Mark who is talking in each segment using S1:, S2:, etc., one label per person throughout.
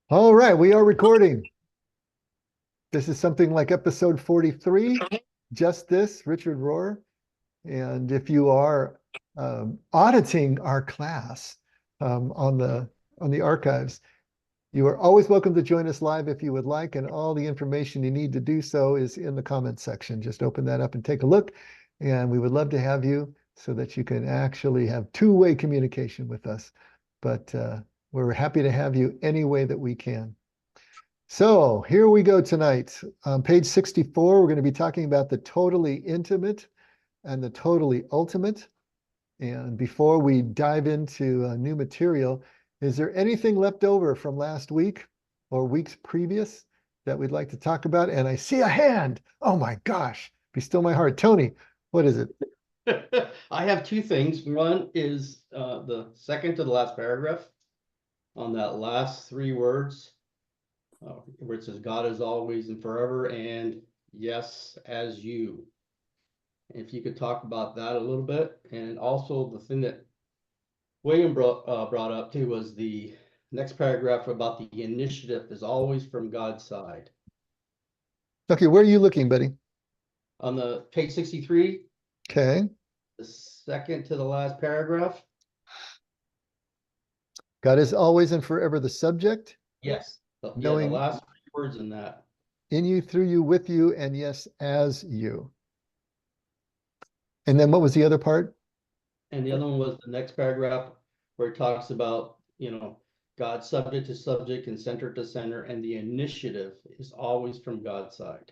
S1: All right, we are recording. This is something like episode 43, just this, Richard Rohr. And if you are auditing our class on the archives, you are always welcome to join us live if you would like, and all the information you need to do so is in the comments section. Just open that up and take a look, and we would love to have you so that you can actually have two-way communication with us. But we're happy to have you any way that we can. So here we go tonight. On page 64, we're going to be talking about the totally intimate and the totally ultimate. And before we dive into new material, is there anything left over from last week or weeks previous that we'd like to talk about? And I see a hand. Oh my gosh. Be still my heart. Tony, what is it?
S2: I have two things. One is the second to the last paragraph on that last three words, where it says God is always and forever, and yes, as you. If you could talk about that a little bit, and also the thing that William brought up too was the next paragraph about the initiative is always from God's side.
S1: Okay, where are you looking, buddy?
S2: On the page 63,
S1: Okay.
S2: the second to the last paragraph.
S1: God is always and forever the subject,
S2: Yes. Yeah, the
S1: knowing
S2: last three words in that.
S1: in you, through you, with you, and yes, as you. And then what was the other part?
S2: And the other one was the next paragraph where it talks about, God subject to subject and center to center, and the initiative is always from God's side.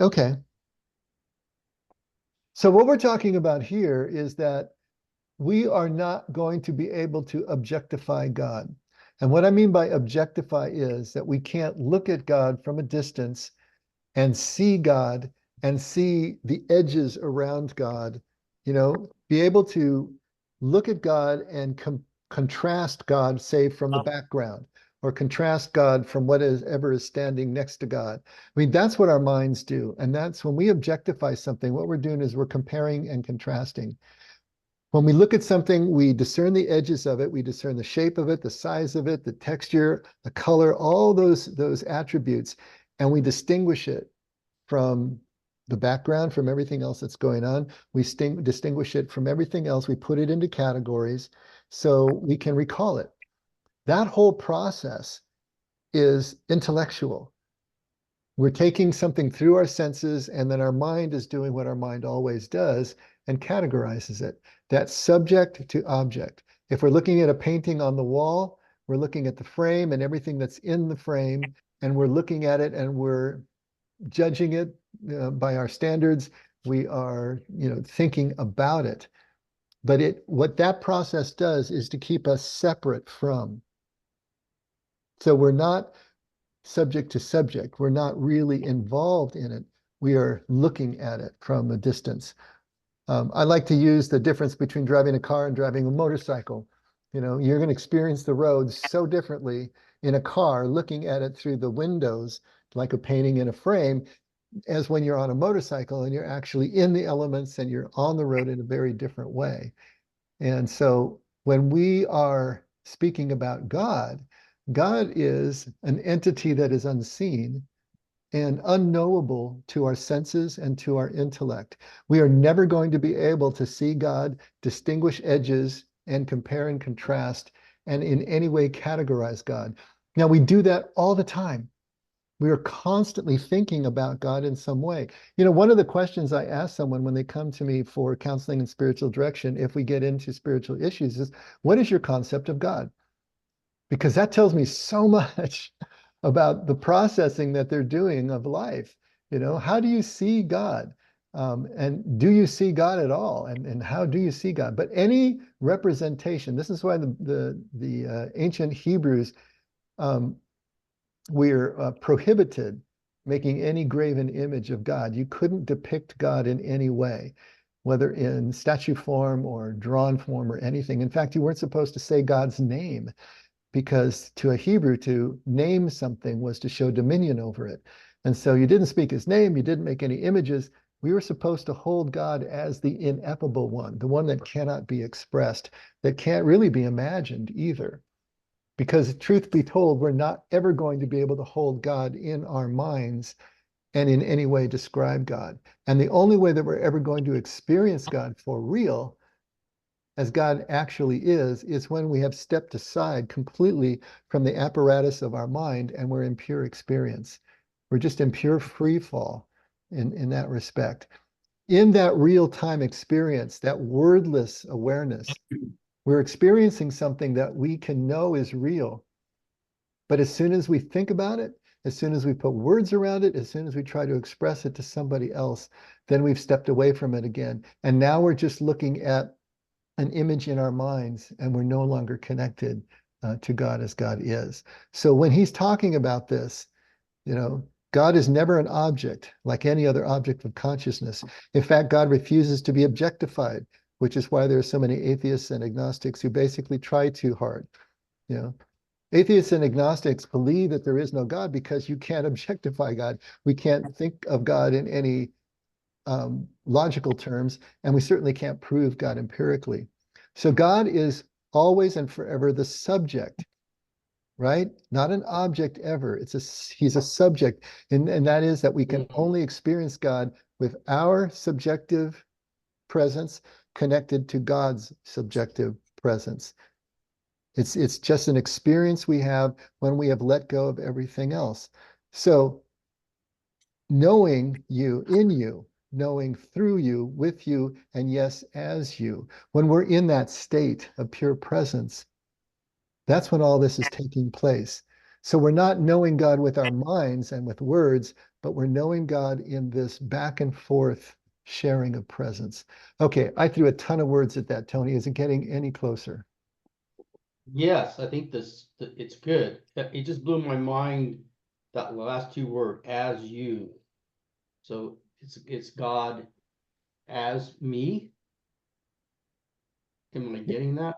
S1: Okay. So what we're talking about here is that we are not going to be able to objectify God. And what I mean by objectify is that we can't look at God from a distance and see God and see the edges around God, be able to look at God and contrast God, say, from the background, or contrast God from whatever is standing next to God. I mean, that's what our minds do. And that's when we objectify something, what we're doing is we're comparing and contrasting. When we look at something, we discern the edges of it, we discern the shape of it, the size of it, the texture, the color, all those attributes, and we distinguish it from the background, from everything else that's going on. We distinguish it from everything else. We put it into categories so we can recall it. That whole process is intellectual. We're taking something through our senses, and then our mind is doing what our mind always does and categorizes it. That's subject to object. If we're looking at a painting on the wall, we're looking at the frame and everything that's in the frame, and we're looking at it and we're judging it by our standards. We are, thinking about it. But what that process does is to keep us separate from. So we're not subject to subject. We're not really involved in it. We are looking at it from a distance. I like to use the difference between driving a car and driving a motorcycle. You're going to experience the road so differently in a car, looking at it through the windows, like a painting in a frame, as when you're on a motorcycle and you're actually in the elements and you're on the road in a very different way. And so when we are speaking about God, God is an entity that is unseen and unknowable to our senses and to our intellect. We are never going to be able to see God, distinguish edges, and compare and contrast, and in any way categorize God. Now, we do that all the time. We are constantly thinking about God in some way. One of the questions I ask someone when they come to me for counseling and spiritual direction, if we get into spiritual issues, is what is your concept of God? Because that tells me so much about the processing that they're doing of life. How do you see God? And do you see God at all? And how do you see God? But any representation, this is why the ancient Hebrews we're prohibited making any graven image of God. You couldn't depict God in any way, whether in statue form or drawn form or anything. In fact, you weren't supposed to say God's name, because to a Hebrew, to name something was to show dominion over it. And so you didn't speak his name, you didn't make any images. We were supposed to hold God as the ineffable one, the one that cannot be expressed, that can't really be imagined either. Because truth be told, we're not ever going to be able to hold God in our minds and in any way describe God. And the only way that we're ever going to experience God for real, as God actually is when we have stepped aside completely from the apparatus of our mind and we're in pure experience. We're just in pure free fall in that respect. In that real-time experience, that wordless awareness, we're experiencing something that we can know is real. But as soon as we think about it, as soon as we put words around it, as soon as we try to express it to somebody else, then we've stepped away from it again. And now we're just looking at an image in our minds and we're no longer connected to God as God is. So when he's talking about this, God is never an object like any other object of consciousness. In fact, God refuses to be objectified, which is why there are so many atheists and agnostics who basically try too hard. You know, atheists and agnostics believe that there is no God because you can't objectify God. We can't think of God in any logical terms, and we certainly can't prove God empirically. So God is always and forever the subject, right? Not an object ever. He's a subject, and that is that we can only experience God with our subjective presence connected to God's subjective presence. It's just an experience we have when we have let go of everything else. So knowing you, in you, knowing through you, with you, and yes, as you, when we're in that state of pure presence, that's when all this is taking place. So we're not knowing God with our minds and with words, but we're knowing God in this back and forth sharing of presence. Okay, I threw a ton of words at that, Tony. Is it getting any closer?
S2: Yes, I think it's good. It just blew my mind, that last two word, as you. So it's God as me. Am I getting that?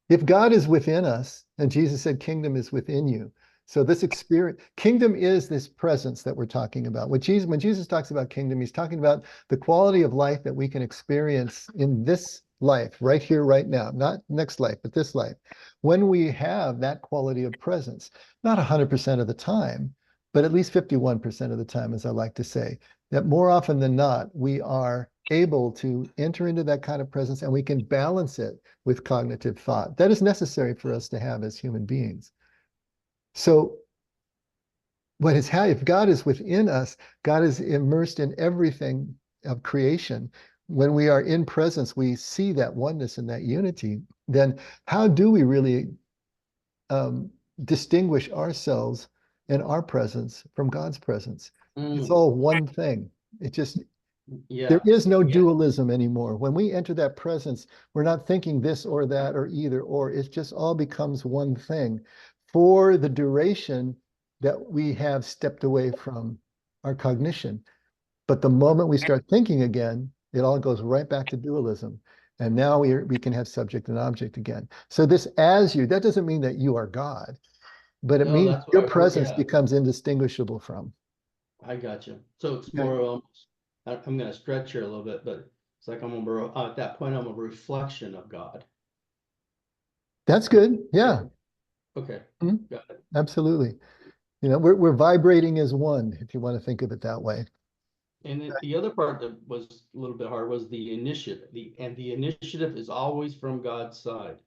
S1: If God is within us, and Jesus said, kingdom is within you. So this experience, kingdom is this presence that we're talking about. When Jesus talks about kingdom, he's talking about the quality of life that we can experience in this life, right here, right now, not next life, but this life. When we have that quality of presence, not 100% of the time, but at least 51% of the time, as I like to say, that more often than not, we are able to enter into that kind of presence and we can balance it with cognitive thought. That is necessary for us to have as human beings. So if God is within us, God is immersed in everything of creation. When we are in presence, we see that oneness and that unity. Then how do we really distinguish ourselves and our presence from God's presence? It's all one thing. It just There
S2: Yeah.
S1: is no
S2: Yeah.
S1: dualism anymore. When we enter that presence, we're not thinking this or that or either or. It just all becomes one thing for the duration that we have stepped away from our cognition. But the moment we start thinking again, it all goes right back to dualism. And now we can have subject and object again. So this as you, that doesn't mean that you are God, but it
S2: No,
S1: means
S2: that's what
S1: your
S2: I heard.
S1: presence
S2: Yeah,
S1: becomes indistinguishable from.
S2: I got you. So it's
S1: Okay.
S2: more I'm gonna stretch here a little bit, but it's like at that point, I'm a reflection of God.
S1: That's good. Yeah.
S2: Okay.
S1: Mhm.
S2: Got it.
S1: Absolutely. We're vibrating as one, if you want to think of it that way.
S2: And then the other part that was a little bit hard was the initiative. The initiative is always from God's side.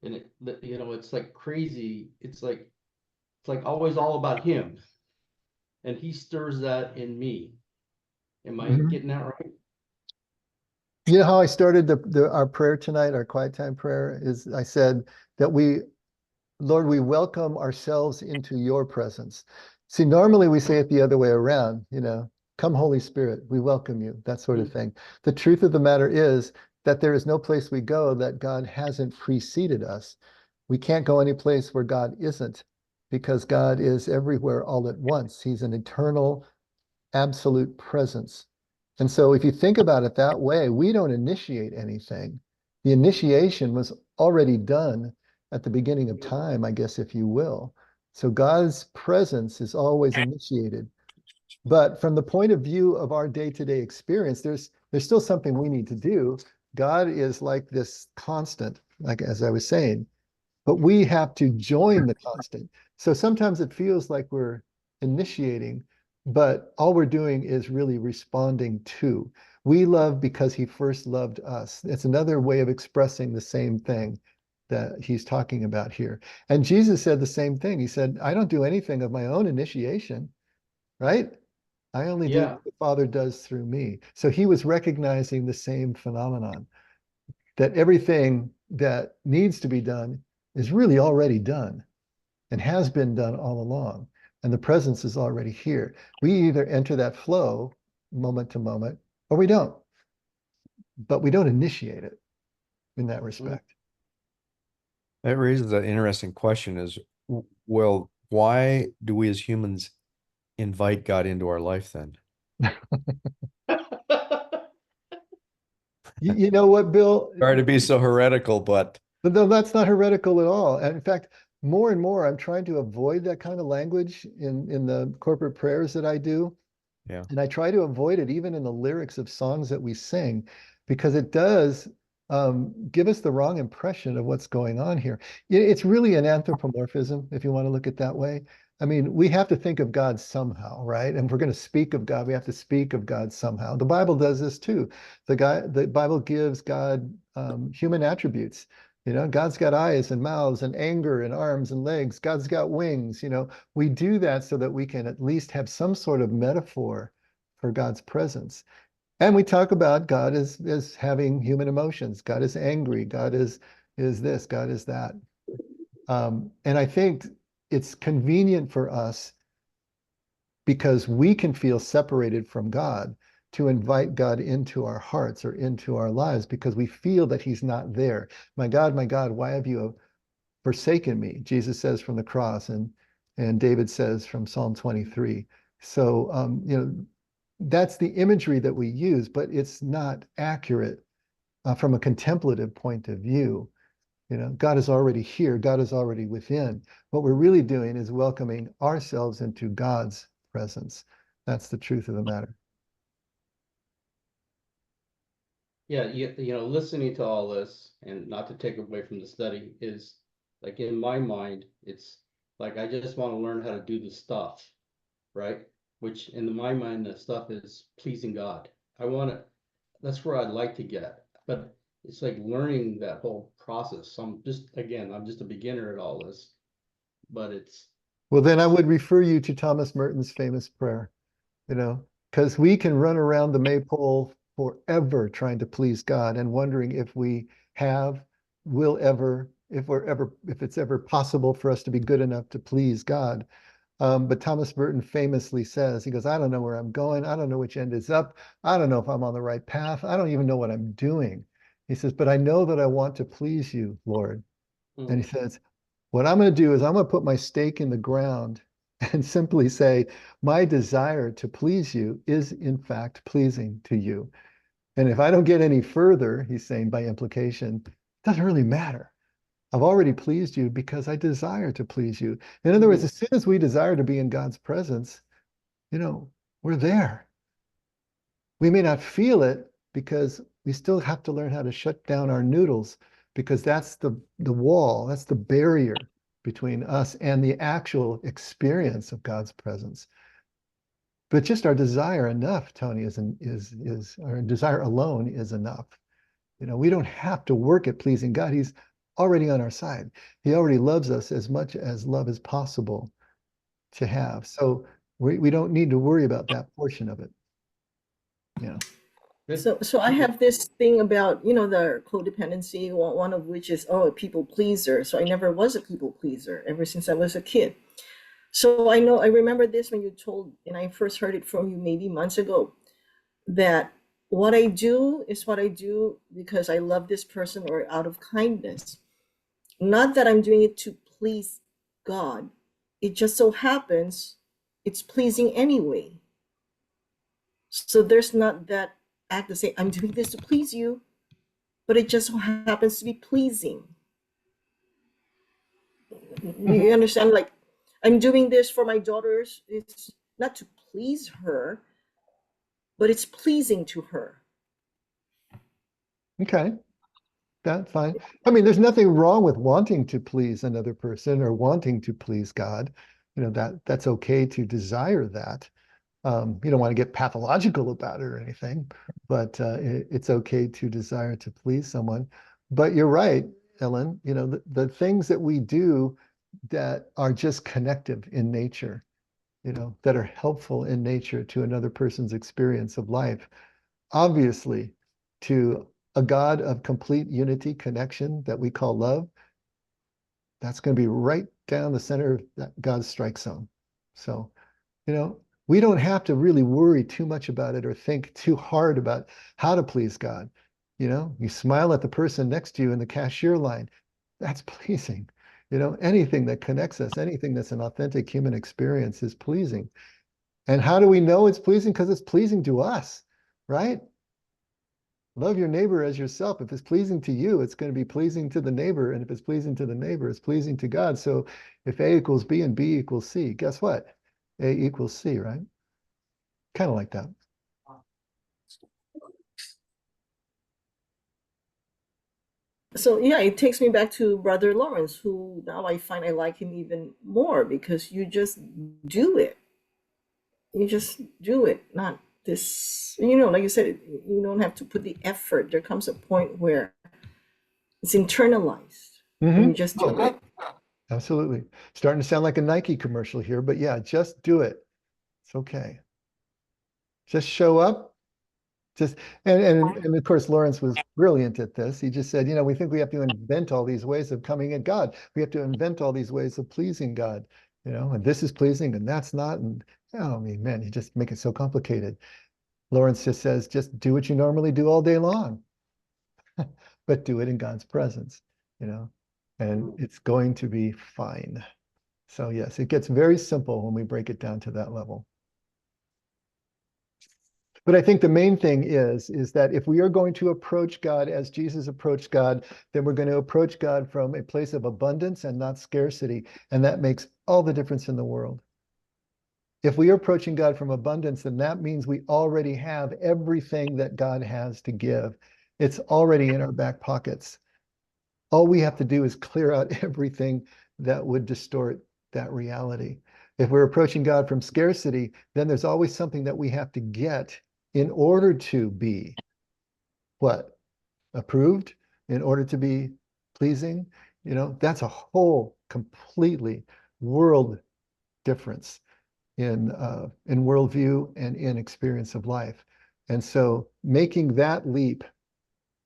S2: And it's like crazy. It's like always all about him. And he stirs that in me. Am I
S1: Mhm.
S2: getting that right?
S1: You know how I started our prayer tonight, our quiet time prayer, is I said that Lord, we welcome ourselves into your presence. See, normally we say it the other way around, come Holy Spirit, we welcome you, that sort of thing. The truth of the matter is that there is no place we go that God hasn't preceded us. We can't go any place where God isn't because God is everywhere all at once. He's an eternal, absolute presence. And so if you think about it that way, we don't initiate anything. The initiation was already done at the beginning of time, I guess, if you will. So God's presence is always initiated. But from the point of view of our day-to-day experience, there's still something we need to do. God is like this constant, like as I was saying, but we have to join the constant. So sometimes it feels like we're initiating, but all we're doing is really responding to. We love because he first loved us. It's another way of expressing the same thing that he's talking about here. And Jesus said the same thing. He said, I don't do anything of my own initiation, right? I only do
S2: Yeah,
S1: what the Father does through me. So he was recognizing the same phenomenon, that everything that needs to be done is really already done and has been done all along. And the presence is already here. We either enter that flow moment to moment or we don't, but we don't initiate it in that
S2: mm,
S1: respect.
S3: That raises an interesting question is, well, why do we as humans invite God into our life then?
S1: You know what, Bill?
S3: Sorry to be so heretical, but
S1: But no, that's not heretical at all. And in fact, more and more, I'm trying to avoid that kind of language in the corporate prayers that I do.
S3: yeah.
S1: And I try to avoid it even in the lyrics of songs that we sing, because it does give us the wrong impression of what's going on here. It's really an anthropomorphism, if you want to look at it that way. I mean, we have to think of God somehow, right? And if we're going to speak of God, we have to speak of God somehow. The Bible does this too. The Bible gives God human attributes. You know, God's got eyes and mouths and anger and arms and legs. God's got wings. You know, we do that so that we can at least have some sort of metaphor for God's presence. And we talk about God as having human emotions. God is angry. God is this. God is that. And I think it's convenient for us because we can feel separated from God to invite God into our hearts or into our lives because we feel that he's not there. My God, why have you forsaken me? Jesus says from the cross, and David says from Psalm 23. So, that's the imagery that we use, but it's not accurate from a contemplative point of view. You know, God is already here. God is already within. What we're really doing is welcoming ourselves into God's presence. That's the truth of the matter.
S2: yeah, listening to all this and not to take away from the study is like in my mind, it's like I just want to learn how to do the stuff, right? Which in my mind, the stuff is pleasing God. I want to, that's where I'd like to get, but it's like learning that whole process. I'm just a beginner at all this, but
S1: Well, then I
S2: it's,
S1: would refer you to Thomas Merton's famous prayer, you know, because we can run around the maypole forever trying to please God and wondering if we have, will ever, if it's ever possible for us to be good enough to please God. But Thomas Merton famously says, he goes, I don't know where I'm going. I don't know which end is up. I don't know if I'm on the right path. I don't even know what I'm doing. He says, but I know that I want to please you, Lord. And he
S2: mm,
S1: says, what I'm going to do is I'm going to put my stake in the ground and simply say, my desire to please you is in fact pleasing to you. And if I don't get any further, he's saying by implication, it doesn't really matter. I've already pleased you because I desire to please you. In other words,
S2: mm,
S1: as soon as we desire to be in God's presence, we're there. We may not feel it because we still have to learn how to shut down our noodles because that's the wall, that's the barrier between us and the actual experience of God's presence. But just our desire enough, Tony, is our desire alone is enough. We don't have to work at pleasing God. He's already on our side. He already loves us as much as love is possible to have. So we don't need to worry about that portion of it. Yeah.
S2: good.
S4: So I have this thing about, the codependency, one of which is, a people pleaser. So I never was a people pleaser ever since I was a kid. So I remember this when you told, and I first heard it from you maybe months ago, that what I do is what I do because I love this person or out of kindness. Not that I'm doing it to please God. It just so happens it's pleasing anyway. So there's not that act to say, I'm doing this to please you, but it just so happens to be pleasing.
S1: Mhm.
S4: You understand? Like, I'm doing this for my daughters. It's not to please her, but it's pleasing to her.
S1: Okay. That's fine. I mean, there's nothing wrong with wanting to please another person or wanting to please God. You know, that's okay to desire that. You don't want to get pathological about it or anything, but it's okay to desire to please someone. But you're right, Ellen, you know, the things that we do that are just connective in nature, you know, that are helpful in nature to another person's experience of life, obviously to a God of complete unity connection that we call love, that's going to be right down the center of that God's strike zone. So, you know, we don't have to really worry too much about it or think too hard about how to please God. You know, you smile at the person next to you in the cashier line. That's pleasing. You know, anything that connects us, anything that's an authentic human experience is pleasing. And how do we know it's pleasing? Because it's pleasing to us, right? Love your neighbor as yourself. If it's pleasing to you, it's going to be pleasing to the neighbor. And if it's pleasing to the neighbor, it's pleasing to God. So if A equals B and B equals C, guess what? A equals C, right? Kind of like that.
S4: So yeah, it takes me back to Brother Lawrence, who now I find I like him even more because you just do it. You just do it, not this, you know, like you said, you don't have to put the effort. There comes a point where it's internalized and you just do it.
S1: Absolutely. Starting to sound like a Nike commercial here, but yeah, just do it. It's okay. Just show up. Just and of course Lawrence was brilliant at this. He just said, you know, we think we have to invent all these ways of coming at God. We have to invent all these ways of pleasing God, you know, and this is pleasing and that's not. And oh, I mean, man, you just make it so complicated. Lawrence just says, just do what you normally do all day long, but do it in God's presence, you know, and it's going to be fine. So yes, it gets very simple when we break it down to that level. But I think the main thing is that if we are going to approach God as Jesus approached God, then we're going to approach God from a place of abundance and not scarcity. And that makes all the difference in the world. If we are approaching God from abundance, then that means we already have everything that God has to give. It's already in our back pockets. All we have to do is clear out everything that would distort that reality. If we're approaching God from scarcity, then there's always something that we have to get in order to be what? Approved, in order to be pleasing. You know, that's a whole completely world difference in worldview and in experience of life. And so making that leap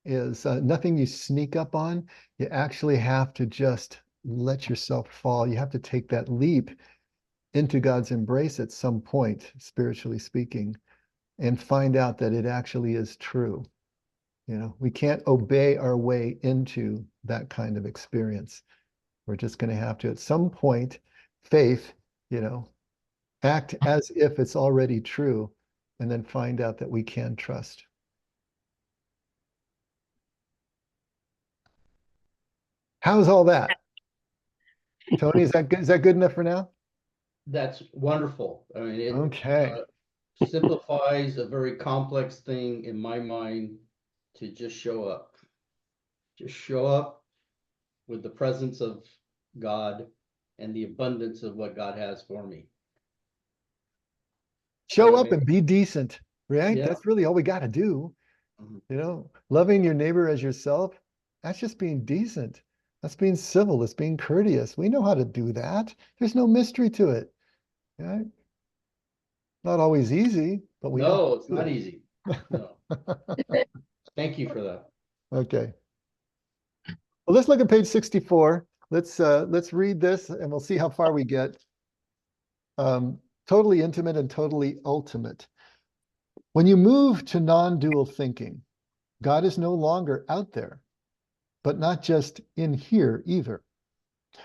S1: is nothing you sneak up on. You actually have to just let yourself fall. You have to take that leap into God's embrace at some point, spiritually speaking, and find out that it actually is true. You know, we can't obey our way into that kind of experience. We're just going to have to, at some point, faith, you know, act as if it's already true, and then find out that we can trust. How's all that? Tony, is that good? Is that good enough for now?
S2: That's wonderful. I mean, it
S1: Okay.
S2: simplifies a very complex thing in my mind to just show up. Just show up with the presence of God and the abundance of what God has for me.
S1: Show up and be decent, right?
S2: Yeah.
S1: That's really all we got to do.
S2: Mhm.
S1: You know, loving your neighbor as yourself, that's just being decent. That's being civil. That's being courteous. We know how to do that. There's no mystery to it. Right? Not always easy, but we know.
S2: No, it's not easy. No. Thank you for that.
S1: Okay. Well, let's look at page 64. Let's read this and we'll see how far we get. Totally intimate and totally ultimate. When you move to non-dual thinking, God is no longer out there, but not just in here either.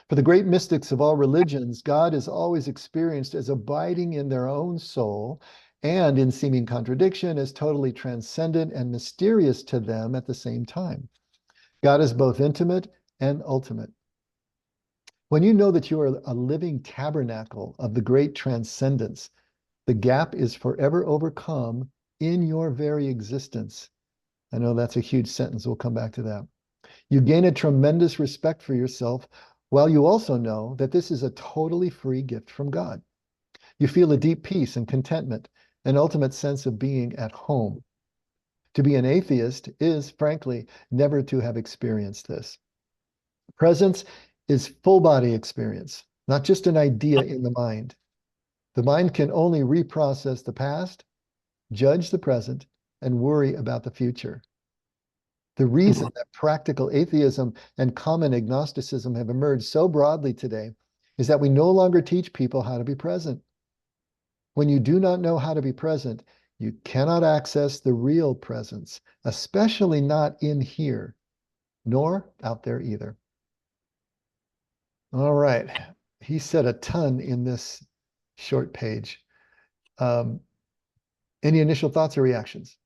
S1: For the great mystics of all religions, God is always experienced as abiding in their own soul and in seeming contradiction as totally transcendent and mysterious to them at the same time. God is both intimate and ultimate. When you know that you are a living tabernacle of the great transcendence, the gap is forever overcome in your very existence. I know that's a huge sentence. We'll come back to that. You gain a tremendous respect for yourself, while you also know that this is a totally free gift from God. You feel a deep peace and contentment, an ultimate sense of being at home. To be an atheist is, frankly, never to have experienced this. Presence is full body experience, not just an idea in the mind. The mind can only reprocess the past, judge the present, and worry about the future. The reason that practical atheism and common agnosticism have emerged so broadly today is that we no longer teach people how to be present. When you do not know how to be present, you cannot access the real presence, especially not in here, nor out there either. All right. He said a ton in this short page. Any initial thoughts or reactions?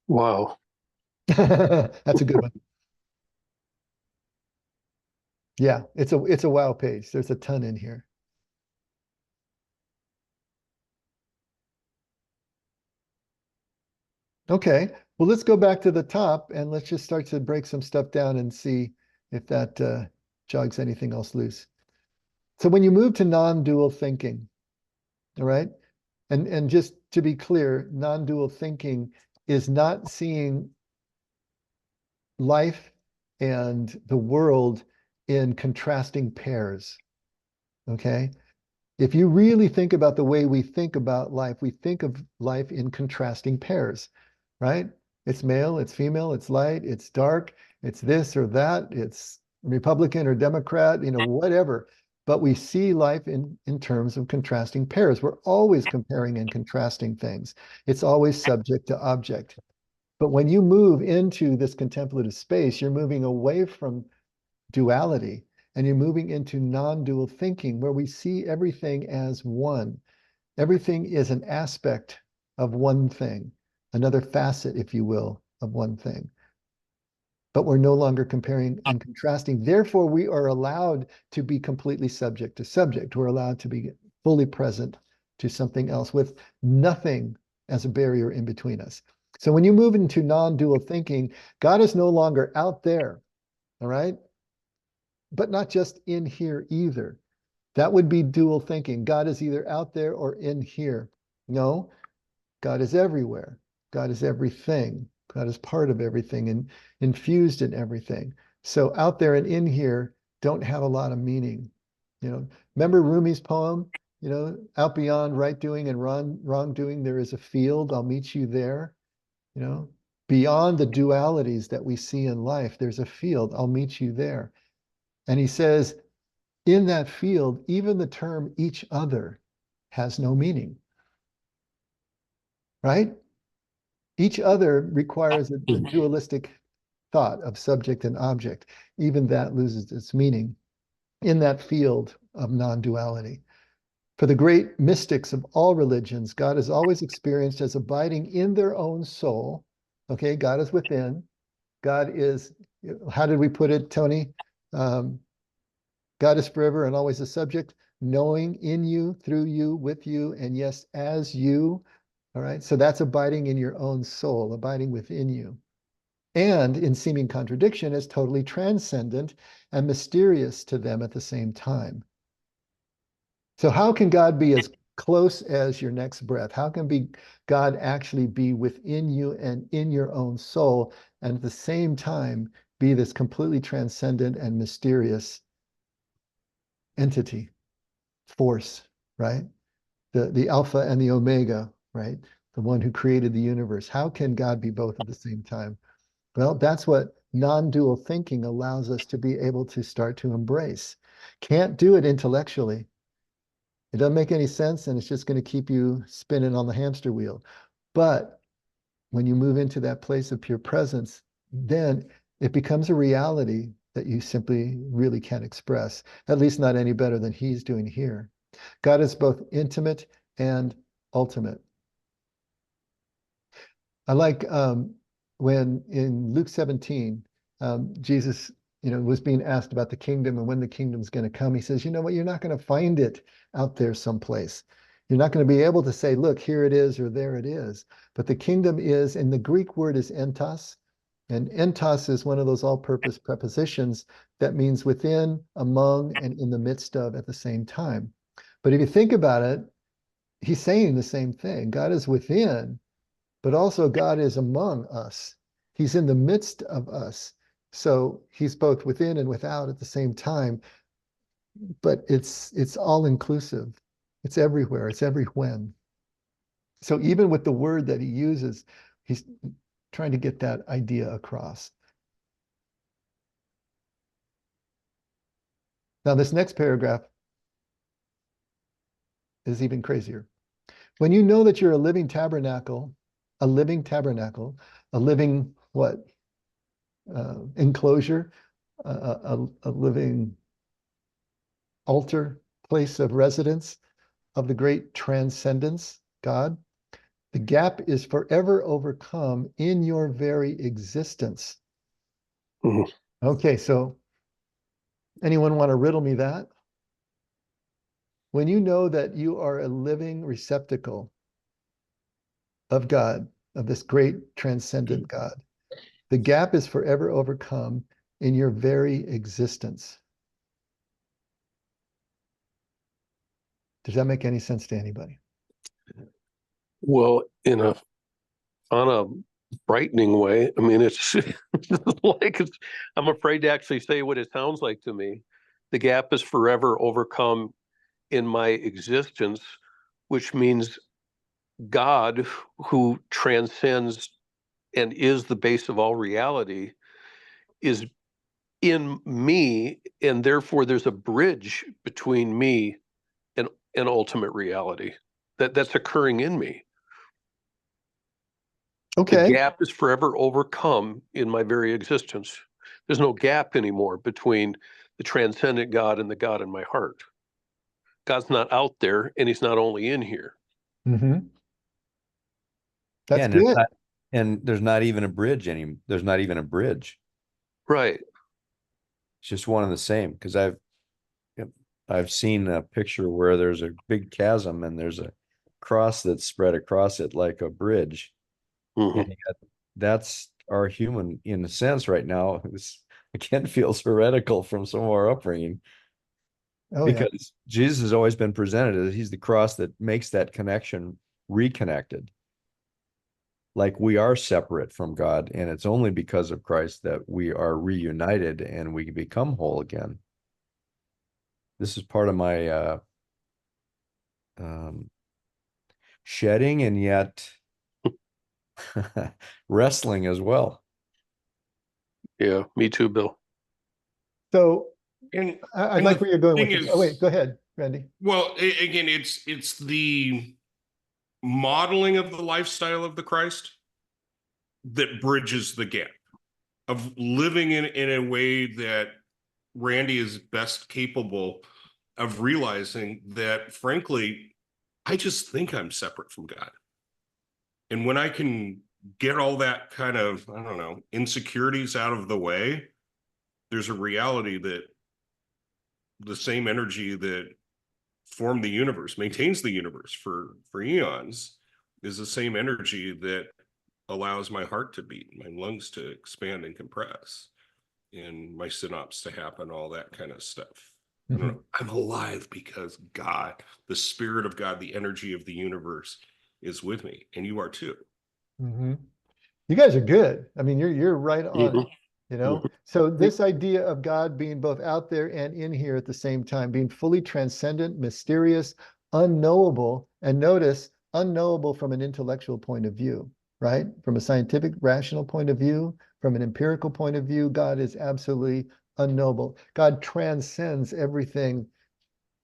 S5: Wow.
S1: That's a good one. Yeah, it's a wow page. There's a ton in here. Okay, well, let's go back to the top and let's just start to break some stuff down and see if that jogs anything else loose. So when you move to non-dual thinking, all right, and just to be clear, non-dual thinking is not seeing life and the world in contrasting pairs, okay? If you really think about the way we think about life, we think of life in contrasting pairs, right? It's male, it's female, it's light, it's dark, it's this or that, it's Republican or Democrat, whatever. But we see life in terms of contrasting pairs. We're always comparing and contrasting things. It's always subject to object. But when you move into this contemplative space, you're moving away from duality and you're moving into non-dual thinking where we see everything as one. Everything is an aspect of one thing, another facet, if you will, of one thing. But we're no longer comparing and contrasting. Therefore, we are allowed to be completely subject to subject. We're allowed to be fully present to something else with nothing as a barrier in between us. So when you move into non-dual thinking, God is no longer out there, all right? But not just in here either. That would be dual thinking. God is either out there or in here. No, God is everywhere. God is everything. God is part of everything and infused in everything. So out there and in here don't have a lot of meaning. Remember Rumi's poem, out beyond right doing and wrongdoing, there is a field. I'll meet you there. Beyond the dualities that we see in life, there's a field. I'll meet you there. And he says, in that field, even the term each other has no meaning, right? Each other requires a dualistic thought of subject and object. Even that loses its meaning in that field of non-duality. For the great mystics of all religions, God is always experienced as abiding in their own soul. Okay, God is within. God is, how did we put it, Tony? God is forever and always a subject, knowing in you, through you, with you, and yes, as you. All right, so that's abiding in your own soul, abiding within you. And in seeming contradiction, is totally transcendent and mysterious to them at the same time. So how can God be as close as your next breath? How can God actually be within you and in your own soul, and at the same time be this completely transcendent and mysterious entity, force, right? The Alpha and the Omega, right? The one who created the universe. How can God be both at the same time? Well, that's what non-dual thinking allows us to be able to start to embrace. Can't do it intellectually. It doesn't make any sense, and it's just going to keep you spinning on the hamster wheel. But when you move into that place of pure presence, then it becomes a reality that you simply really can't express, at least not any better than he's doing here. God is both intimate and ultimate. I like when in Luke 17, Jesus, was being asked about the kingdom and when the kingdom's going to come. He says, you know what, you're not going to find it out there someplace. You're not going to be able to say, look, here it is or there it is. But the kingdom is, and the Greek word is entos, And entos is one of those all-purpose prepositions that means within, among, and in the midst of at the same time. But if you think about it, he's saying the same thing. God is within, but also God is among us. He's in the midst of us. So he's both within and without at the same time, but it's all inclusive. It's everywhere. It's every when. So even with the word that he uses, he's trying to get that idea across. Now, this next paragraph is even crazier. When you know that you're a living tabernacle, a living tabernacle, a living what? Enclosure, a living altar, place of residence of the great transcendence, God. The gap is forever overcome in your very existence.
S5: Mhm.
S1: Okay, so anyone want to riddle me that? When you know that you are a living receptacle of God, of this great transcendent God, the gap is forever overcome in your very existence. Does that make any sense to anybody?
S5: Well, on a brightening way. I mean, it's like I'm afraid to actually say what it sounds like to me. The gap is forever overcome in my existence, which means God, who transcends and is the base of all reality, is in me, and therefore there's a bridge between me and ultimate reality that's occurring in me. The
S1: Okay.
S5: gap is forever overcome in my very existence. There's no gap anymore between the transcendent God and the God in my heart. God's not out there, and he's not only in here.
S1: Mm-hmm.
S3: Yeah,
S1: That's
S3: and there's
S1: good.
S3: not, and there's not even a bridge anymore. There's not even a bridge.
S5: Right.
S3: It's just one and the same. Because I've seen a picture where there's a big chasm and there's a cross that's spread across it like a bridge.
S5: Mhm.
S3: And yet that's our human in a sense right now. This again feels heretical from some of our upbringing
S1: Oh, yeah.
S3: because Jesus has always been presented as he's the cross that makes that connection reconnected. Like we are separate from God, and it's only because of Christ that we are reunited and we become whole again. This is part of my um, shedding and yet wrestling as well.
S5: Yeah, me too, Bill.
S1: So
S6: And
S1: I'd
S6: and
S1: like
S6: the
S1: where you're going with
S6: thing
S1: this. Oh, wait,
S6: is,
S1: go ahead, Randy.
S6: well, again, it's the modeling of the lifestyle of the Christ that bridges the gap of living in a way that Randy is best capable of realizing that, frankly, I just think I'm separate from God. And when I can get all that kind of, I don't know, insecurities out of the way, there's a reality that the same energy that formed the universe, maintains the universe for eons, is the same energy that allows my heart to beat, my lungs to expand and compress, and my synapse to happen, all that kind of stuff. I don't know. I'm alive because God, the spirit of God, the energy of the universe is with me, and you are too.
S1: Mm-hmm. You guys are good. I mean, you're right on it,
S5: Mhm.
S1: you know?
S5: Mhm.
S1: So this idea of God being both out there and in here at the same time, being fully transcendent, mysterious, unknowable, and notice, unknowable from an intellectual point of view, right? From a scientific, rational point of view, from an empirical point of view, God is absolutely unknowable. God transcends everything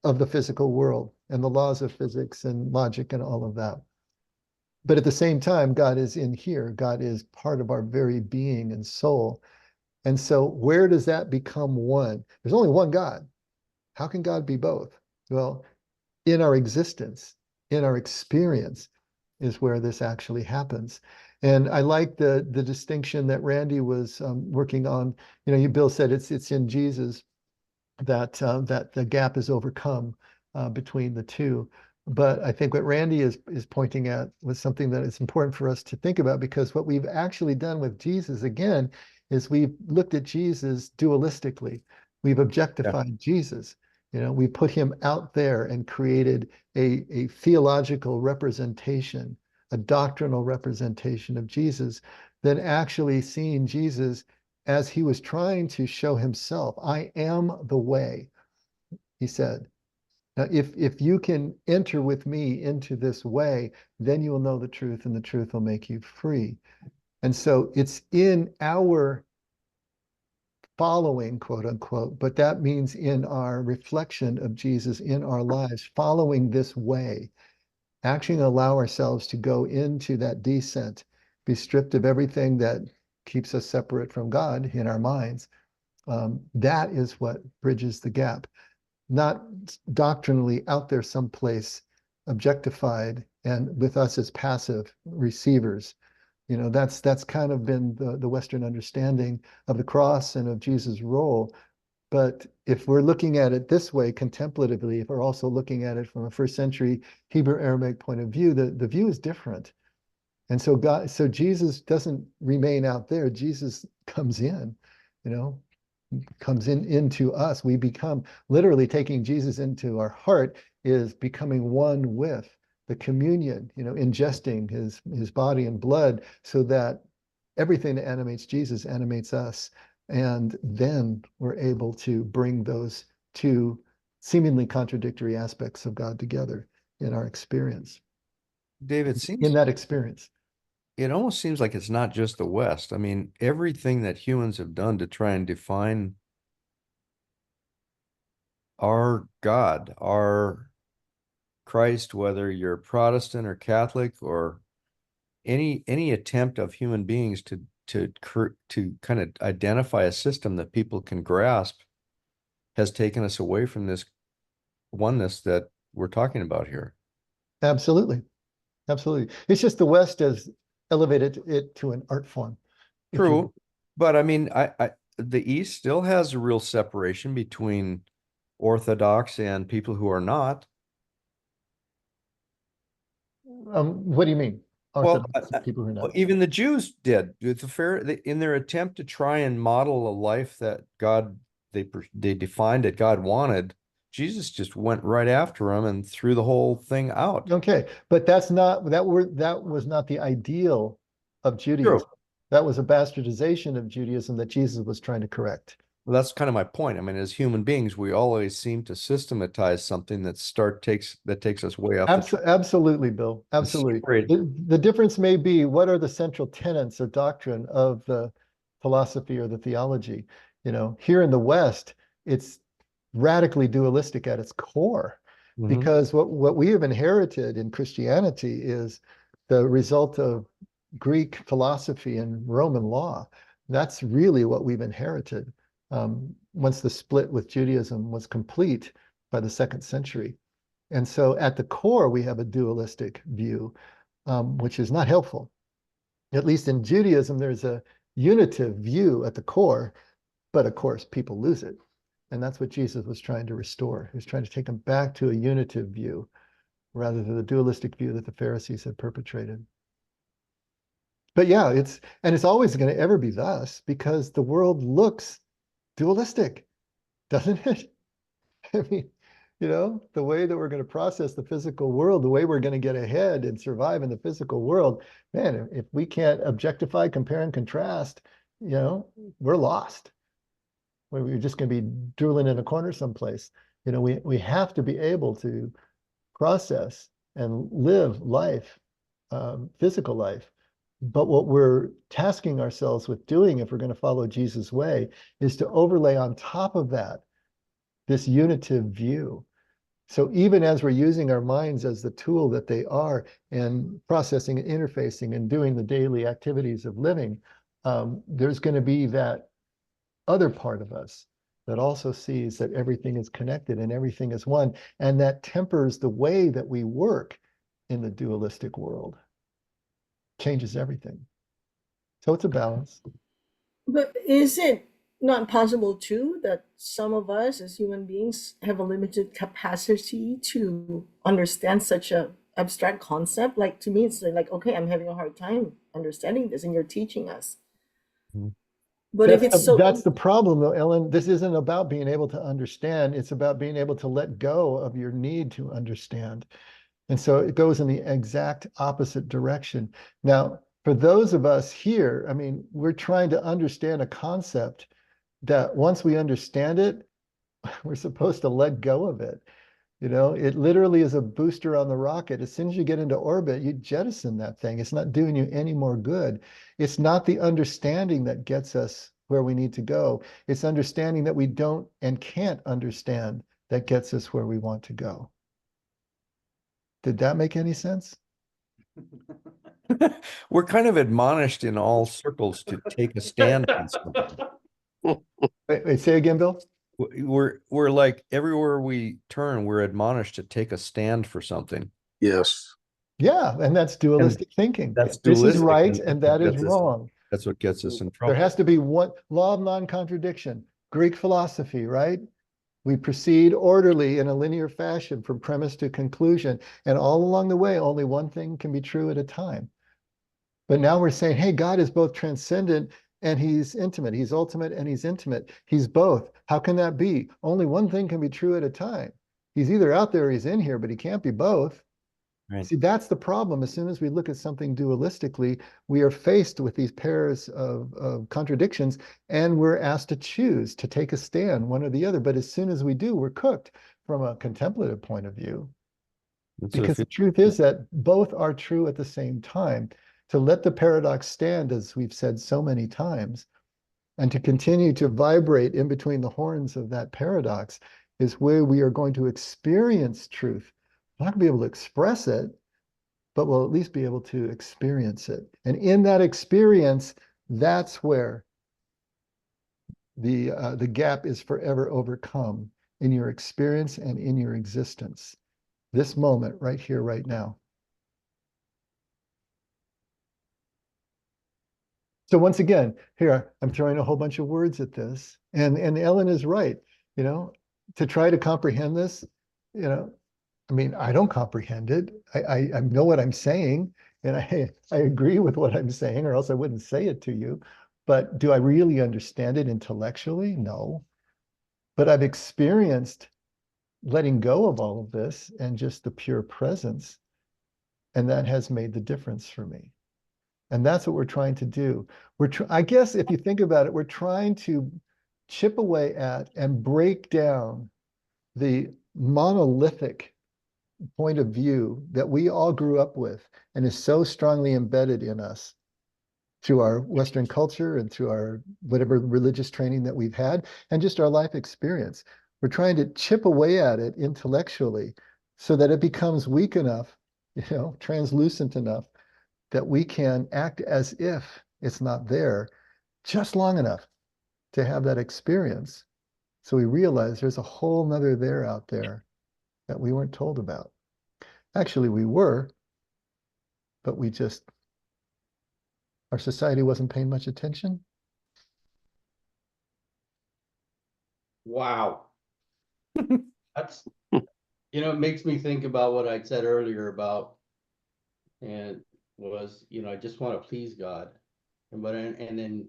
S1: of the physical world and the laws of physics and logic and all of that. But at the same time, God is in here. God is part of our very being and soul. And so where does that become one? There's only one God. How can God be both? Well, in our existence, in our experience is where this actually happens. And I like the distinction that Randy was working on. You know, you Bill said it's in Jesus that that the gap is overcome between the two. But I think what Randy is pointing at was something that is important for us to think about, because what we've actually done with Jesus, again, is we've looked at Jesus dualistically. We've objectified Jesus. We put him out there and created a theological representation, a doctrinal representation of Jesus, than actually seeing Jesus as he was trying to show himself. I am the way, he said. Now, if you can enter with me into this way, then you will know the truth, and the truth will make you free. And so it's in our following, quote unquote, but that means in our reflection of Jesus in our lives, following this way, actually allow ourselves to go into that descent, be stripped of everything that keeps us separate from God in our minds. That is what bridges the gap. Not doctrinally out there someplace objectified and with us as passive receivers. That's kind of been the Western understanding of the cross and of Jesus' role. But if we're looking at it this way contemplatively, if we're also looking at it from a first century Hebrew Aramaic point of view, the view is different. And so Jesus doesn't remain out there. Jesus comes in, comes into us. We become, literally taking Jesus into our heart is becoming one with the communion, ingesting his body and blood, so that everything that animates Jesus animates us. And then we're able to bring those two seemingly contradictory aspects of God together in our experience,
S3: David,
S1: in that experience.
S3: it almost seems like it's not just the West. I mean, everything that humans have done to try and define our God, our Christ, whether you're Protestant or Catholic, or any attempt of human beings to kind of identify a system that people can grasp, has taken us away from this oneness that we're talking about here.
S1: Absolutely. Absolutely. It's just the West has elevated it to an art form.
S3: True. But I mean, the East still has a real separation between Orthodox and people who are not.
S1: What do you mean?
S3: Well,
S1: Orthodox people who are not.
S3: even the Jews did. It's in their attempt to try and model a life that they defined that God wanted. Jesus just went right after them and threw the whole thing out.
S1: Okay, but that was not the ideal of Judaism.
S3: True.
S1: That was a bastardization of Judaism that Jesus was trying to correct.
S3: Well, that's kind of my point. I mean, as human beings, we always seem to systematize something that takes us way off the track.
S1: Absolutely, Bill. Absolutely. The difference may be, what are the central tenets or doctrine of the philosophy or the theology? Here in the West, it's radically dualistic at its core, because what we have inherited in Christianity is the result of Greek philosophy and Roman law. That's really what we've inherited. Once the split with Judaism was complete by the 2nd century. And so at the core, we have a dualistic view, which is not helpful. At least in Judaism, there's a unitive view at the core, but of course, people lose it. And that's what Jesus was trying to restore. He was trying to take them back to a unitive view, rather than the dualistic view that the Pharisees had perpetrated. But yeah, it's always going to ever be thus, because the world looks dualistic, doesn't it? I mean, the way that we're going to process the physical world, the way we're going to get ahead and survive in the physical world, man, if we can't objectify, compare, and contrast, we're lost. We're just going to be drooling in a corner someplace. We have to be able to process and live life, physical life. But what we're tasking ourselves with doing, if we're going to follow Jesus' way, is to overlay on top of that this unitive view. So even as we're using our minds as the tool that they are, and processing and interfacing and doing the daily activities of living, there's going to be that other part of us that also sees that everything is connected and everything is one, and that tempers the way that we work in the dualistic world. Changes everything. So it's a balance.
S4: But is it not possible too that some of us as human beings have a limited capacity to understand such a abstract concept? Like to me, it's like, okay, I'm having a hard time understanding this, and you're teaching us.
S3: Mhm.
S4: But if it's so,
S1: That's the problem, though, Ellen. This isn't about being able to understand. It's about being able to let go of your need to understand. And so it goes in the exact opposite direction. Now, for those of us here, I mean, we're trying to understand a concept that once we understand it, we're supposed to let go of it. You know, it literally is a booster on the rocket. As soon as you get into orbit, you jettison that thing. It's not doing you any more good. It's not the understanding that gets us where we need to go. It's understanding that we don't and can't understand that gets us where we want to go. Did that make any sense?
S3: We're kind of admonished in all circles to take a stand on something.
S1: Wait, say again, Bill?
S3: We're like everywhere we turn, we're admonished to take a stand for something.
S5: Yes.
S1: Yeah, and that's dualistic thinking.
S3: That's
S1: This is
S3: dualistic,
S1: right
S3: and
S1: and that is wrong.
S3: That's what gets us in
S1: There
S3: trouble.
S1: has to be one law of non-contradiction, Greek philosophy, right? We proceed orderly in a linear fashion from premise to conclusion. And all along the way, only one thing can be true at a time. But now we're saying, hey, God is both transcendent and he's intimate. He's ultimate and he's intimate. He's both. How can that be? Only one thing can be true at a time. He's either out there or he's in here, but he can't be both.
S3: Right.
S1: See, that's the problem. As soon as we look at something dualistically, we are faced with these pairs of contradictions, and we're asked to choose, to take a stand, one or the other. But as soon as we do, we're cooked from a contemplative point of view.
S3: And so
S1: Because
S3: if
S1: the truth is that both are true at the same time. To let the paradox stand, as we've said so many times, and to continue to vibrate in between the horns of that paradox is where we are going to experience truth. We're not going to be able to express it, but we'll at least be able to experience it. And in that experience, that's where the gap is forever overcome in your experience and in your existence. This moment right here, right now. So once again, here, I'm throwing a whole bunch of words at this. And Ellen is right, you know, to try to comprehend this, you know, I mean, I don't comprehend it. I know what I'm saying, and I agree with what I'm saying, or else I wouldn't say it to you. But do I really understand it intellectually? No. But I've experienced letting go of all of this and just the pure presence. And that has made the difference for me. And that's what we're trying to do. I guess if you think about it, we're trying to chip away at and break down the monolithic point of view that we all grew up with and is so strongly embedded in us through our Western culture and through our whatever religious training that we've had and just our life experience. We're trying to chip away at it intellectually so that it becomes weak enough, you know, translucent enough that we can act as if it's not there just long enough to have that experience. So we realize there's a whole nother there out there that we weren't told about. Actually, we were, but our society wasn't paying much attention.
S2: Wow. That's, it makes me think about what I said earlier about, and was, I just want to please God. And then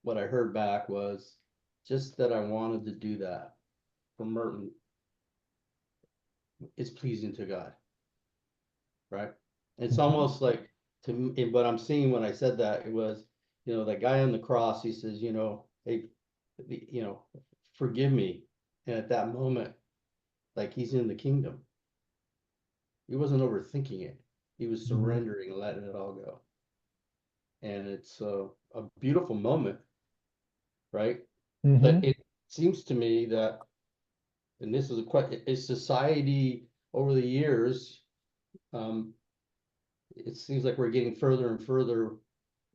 S2: what I heard back was just that I wanted to do that from Merton is pleasing to God. Right. It's almost like to me, what I'm seeing when I said that, it was, that guy on the cross, he says, hey, forgive me. And at that moment, like he's in the kingdom. He wasn't overthinking it. He was surrendering and letting it all go. And it's a beautiful moment, right? But it seems to me that, and this is a society over the years, it seems like we're getting further and further.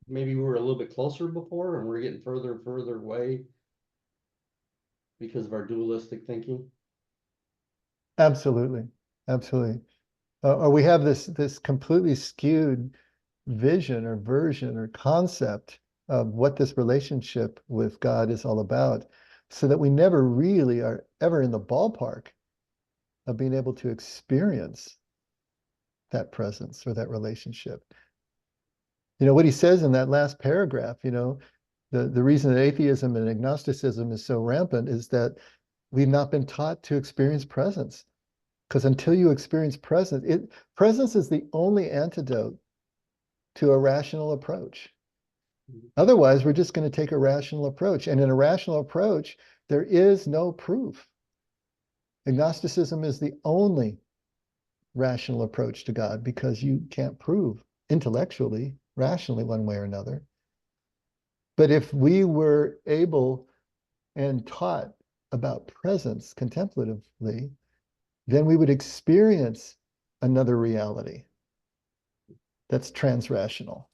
S2: Maybe we were a little bit closer before, and we're getting further and further away because of our dualistic thinking.
S1: Absolutely, absolutely. Or we have this completely skewed vision or version or concept of what this relationship with God is all about, so that we never really are ever in the ballpark of being able to experience that presence or that relationship. You know, what he says in that last paragraph, you know, the reason that atheism and agnosticism is so rampant is that we've not been taught to experience presence. Because until you experience presence, presence is the only antidote to a rational approach. Otherwise, we're just going to take a rational approach. And in a rational approach, there is no proof. Agnosticism is the only rational approach to God because you can't prove intellectually, rationally, one way or another. But if we were able and taught about presence contemplatively, then we would experience another reality that's transrational.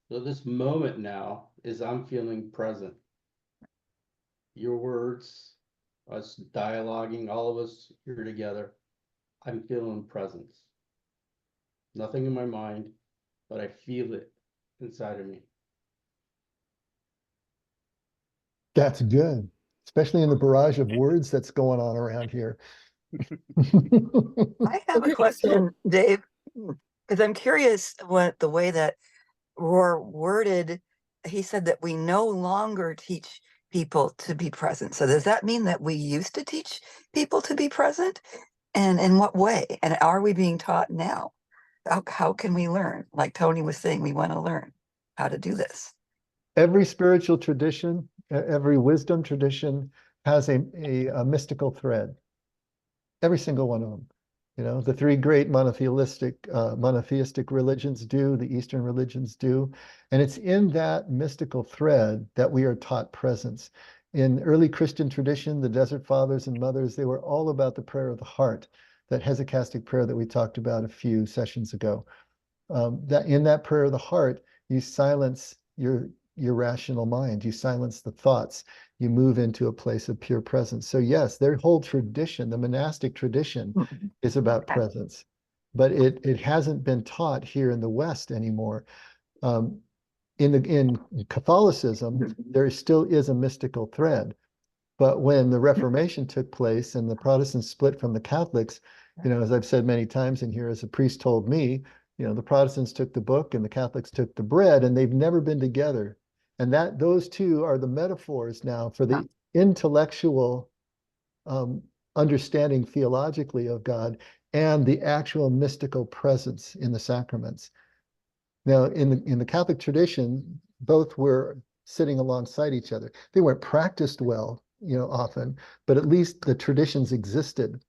S2: So this moment now is I'm feeling present. Your words, us dialoguing, all of us here together, I'm feeling presence. Nothing in my mind, but I feel it inside of me.
S1: That's good, especially in the barrage of words that's going on around here.
S7: I have a
S4: Okay,
S7: question, Dave, because I'm curious what the way that Rohr worded, he said that we no longer teach people to be present. So does that mean that we used to teach people to be present? And in what way? And are we being taught now? How can we learn? Like Tony was saying, we want to learn how to do this.
S1: Every spiritual tradition, every wisdom tradition has a mystical thread. Every single one of them. You know, the three great monotheistic religions do, the Eastern religions do. And it's in that mystical thread that we are taught presence. In early Christian tradition, the Desert Fathers and Mothers, they were all about the prayer of the heart, that hesychastic prayer that we talked about a few sessions ago. That in that prayer of the heart, you silence your rational mind, you silence the thoughts, you move into a place of pure presence. So yes, their whole tradition, the monastic tradition, is about presence, but it hasn't been taught here in the West anymore. In Catholicism, there still is a mystical thread, but when the Reformation took place and the Protestants split from the Catholics, you know, as I've said many times in here, as a priest told me, you know, the Protestants took the book and the Catholics took the bread, and they've never been together. And that those two are the metaphors now for the intellectual understanding theologically of God and the actual mystical presence in the sacraments. Now, in the Catholic tradition, both were sitting alongside each other. They weren't practiced well, you know, often, but at least the traditions existed.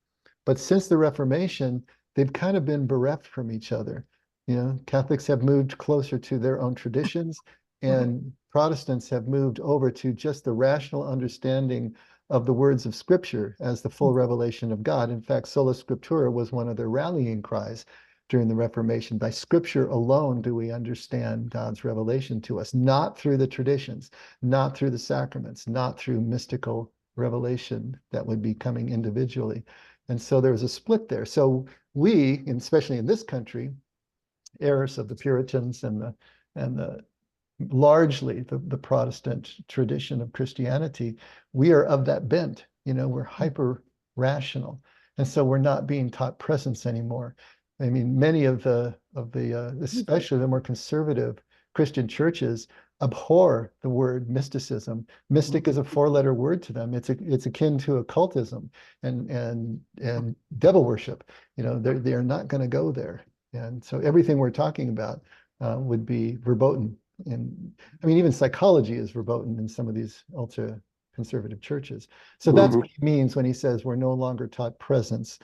S1: But since the Reformation, they've kind of been bereft from each other. You know, Catholics have moved closer to their own traditions, and Protestants have moved over to just the rational understanding of the words of Scripture as the full revelation of God. In fact, sola scriptura was one of their rallying cries during the Reformation. By Scripture alone do we understand God's revelation to us, not through the traditions, not through the sacraments, not through mystical revelation that would be coming individually. And so there was a split there. So we, and especially in this country, heirs of the Puritans and the largely the Protestant tradition of Christianity, we are of that bent. You know, we're hyper rational, and so we're not being taught presence anymore. I mean, many of the especially the more conservative Christian churches abhor the word mysticism. Mystic is a four-letter word to them. It's akin to occultism and devil worship. You know, they're not going to go there. And so everything we're talking about would be verboten. And I mean, even psychology is verboten in some of these ultra conservative churches. So that's what he means when he says we're no longer taught presence.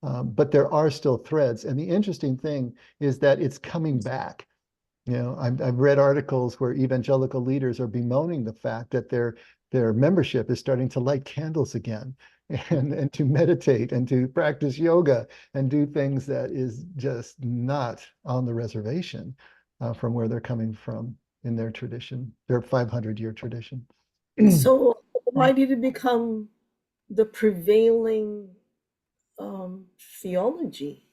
S1: But there are still threads. And the interesting thing is that it's coming back. You know, I've read articles where evangelical leaders are bemoaning the fact that their membership is starting to light candles again and to meditate and to practice yoga and do things that is just not on the reservation from where they're coming from in their tradition, their 500-year tradition.
S4: So why did it become the prevailing theology?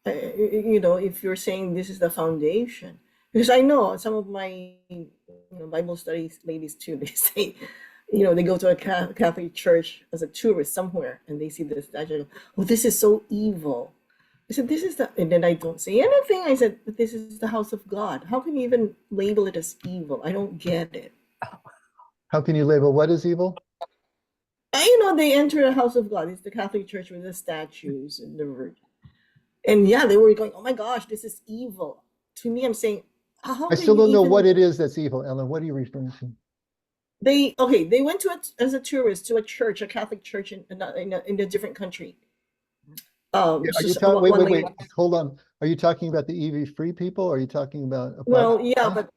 S4: You know, if you're saying this is the foundation, Because I know some of my Bible studies ladies too, they say, they go to a Catholic church as a tourist somewhere and they see this statue. Oh, this is so evil. I said, this is and then I don't say anything. I said, but this is the house of God. How can you even label it as evil? I don't get it.
S1: How can you label what is evil?
S4: They enter the house of God. It's the Catholic church with the statues and the Virgin. And yeah, they were going, oh my gosh, this is evil. To me, I'm saying, how
S1: I
S4: can
S1: still
S4: you
S1: don't know
S4: even
S1: what it is that's evil, Ellen. What are you referring to?
S4: they went to as a tourist to a church, a Catholic church in a different country.
S1: Are you
S4: So
S1: talking? Wait,
S4: one
S1: wait,
S4: lady,
S1: wait. Hold on. Are you talking about the EV free people? Or are you talking about a
S4: well, yeah, but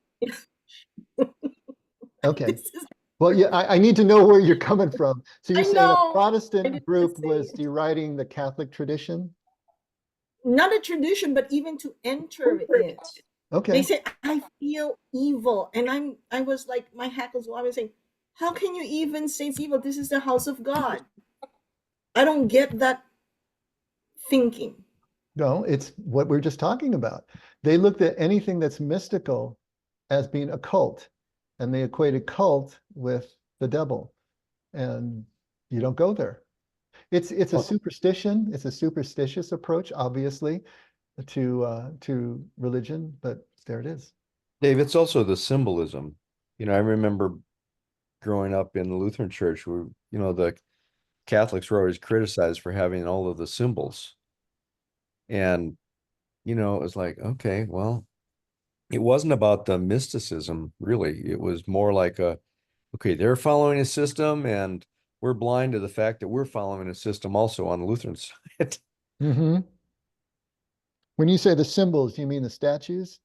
S1: Okay.
S4: this is,
S1: Well, yeah, I need to know where you're coming from. So you're
S4: I
S1: saying a
S4: know, I
S1: Protestant
S4: didn't
S1: group
S4: say
S1: was
S4: it.
S1: deriding the Catholic tradition?
S4: Not a tradition, but even to enter it. They
S1: Okay.
S4: say, I feel evil. And I was like, my hackles, I was saying, how can you even say it's evil? This is the house of God. I don't get that thinking.
S1: No, it's what we're just talking about. They looked at anything that's mystical as being occult, and they equated cult with the devil. And you don't go there. It's a superstition. It's a superstitious approach, obviously, to religion, but there it is.
S3: Dave, it's also the symbolism. I remember growing up in the Lutheran church where, the Catholics were always criticized for having all of the symbols. And, it was like, okay, well, it wasn't about the mysticism, really. It was more like okay, they're following a system and we're blind to the fact that we're following a system also on the Lutheran side.
S1: Mm-hmm. When you say the symbols, you mean the statues?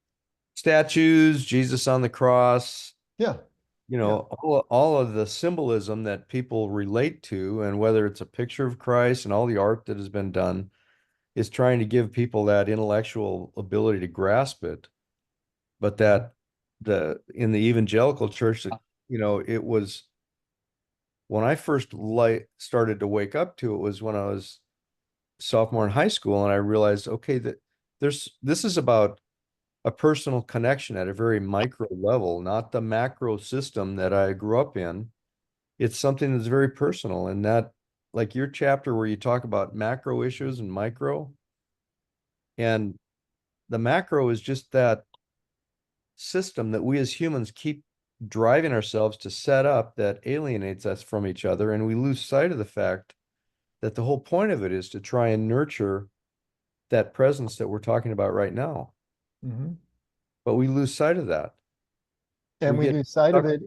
S3: Statues, Jesus on the cross,
S1: Yeah.
S3: all of the symbolism that people relate to, and whether it's a picture of Christ and all the art that has been done, is trying to give people that intellectual ability to grasp it. But that in the evangelical church, that, it was when I first started to wake up to it was when I was sophomore in high school, and I realized, okay, that this is about a personal connection at a very micro level, not the macro system that I grew up in. It's something that's very personal, and that, like your chapter where you talk about macro issues and micro, and the macro is just that system that we as humans keep driving ourselves to set up that alienates us from each other, and we lose sight of the fact that the whole point of it is to try and nurture that presence that we're talking about right now.
S1: Mm-hmm.
S3: But we lose sight of that.
S1: And
S3: We
S1: we
S3: get
S1: lose sight of
S3: stuck.
S1: it.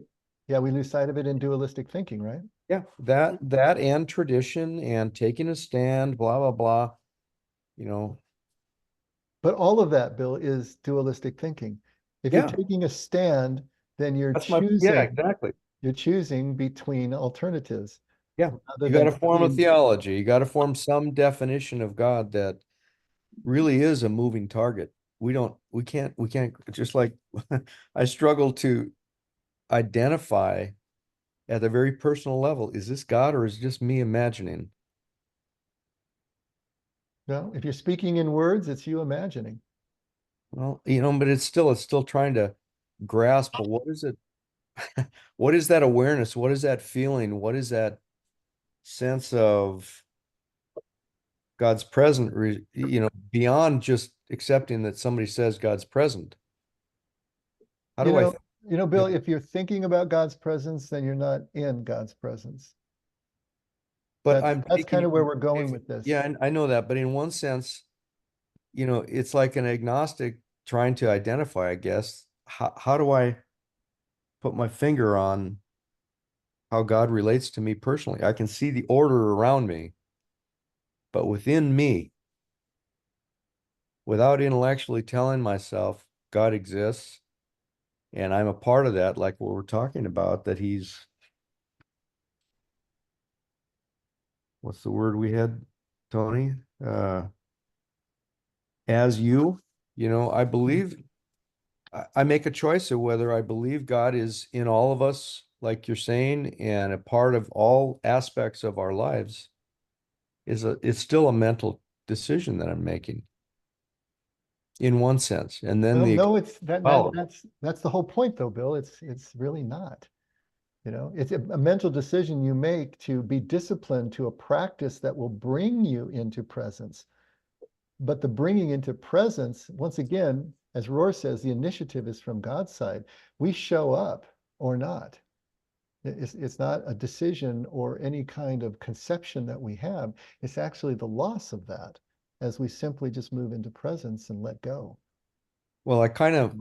S1: Yeah, we lose sight of it in dualistic thinking, right?
S3: Yeah, that and tradition and taking a stand, blah, blah, blah.
S1: But all of that, Bill, is dualistic thinking. If you're
S3: Yeah,
S1: taking a stand, then
S3: yeah, exactly.
S1: you're choosing between alternatives
S3: Yeah.
S1: rather
S3: You got to
S1: than
S3: form a
S1: being,
S3: theology. You got to form some definition of God that really is a moving target. We can't, just like I struggle to identify at a very personal level, is this God or is it just me imagining?
S1: if you're speaking in words, it's you imagining.
S3: Well, but it's still trying to grasp, well, what is it? What is that awareness? What is that feeling? What is that sense of God's present, beyond just accepting that somebody says God's present? How
S1: You
S3: do I,
S1: know, Bill, if you're thinking about God's presence, then you're not in God's presence.
S3: but
S1: That's
S3: I'm
S1: that's kind
S3: thinking,
S1: of where we're going with this.
S3: yeah, and I know that, but in one sense, it's like an agnostic trying to identify, I guess. How do I put my finger on how God relates to me personally? I can see the order around me, but within me, without intellectually telling myself God exists and I'm a part of that, like what we're talking about, that he's, what's the word we had, Tony? As I believe, I make a choice of whether I believe God is in all of us, like you're saying, and a part of all aspects of our lives. It's still a mental decision that I'm making. in one sense. And then
S1: Well,
S3: the
S1: no, it's that,
S3: power.
S1: that's the whole point though, Bill. It's really not. You know, it's a mental decision you make to be disciplined to a practice that will bring you into presence. But the bringing into presence, once again, as Rohr says, the initiative is from God's side. We show up or not. It's not a decision or any kind of conception that we have. It's actually the loss of that as we simply just move into presence and let go.
S3: Well, I kind of,